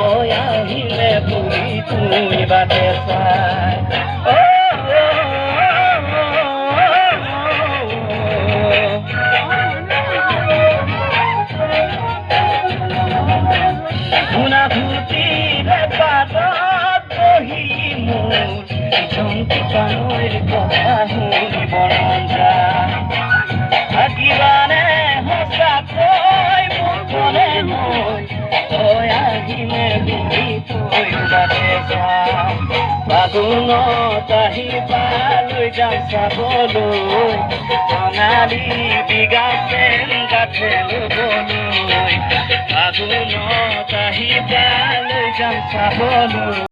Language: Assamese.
তই আহিলে বুলি তুই বাটে চাই শুনা ফুটিলে পাতত বহি মোৰ জন্তু পানৈৰ কথা শুনিব মন যায় থাকিবানে সঁচাকৈ মুখনে মই তই আহিলে বুলি তই বাটে চাই ফাগুনত আহিবা লৈ যাম চাবলৈ সোণালী বিগাছে গাঠে ল'বলৈ ফাগুনত আহিবা লৈ যাম চাবলৈ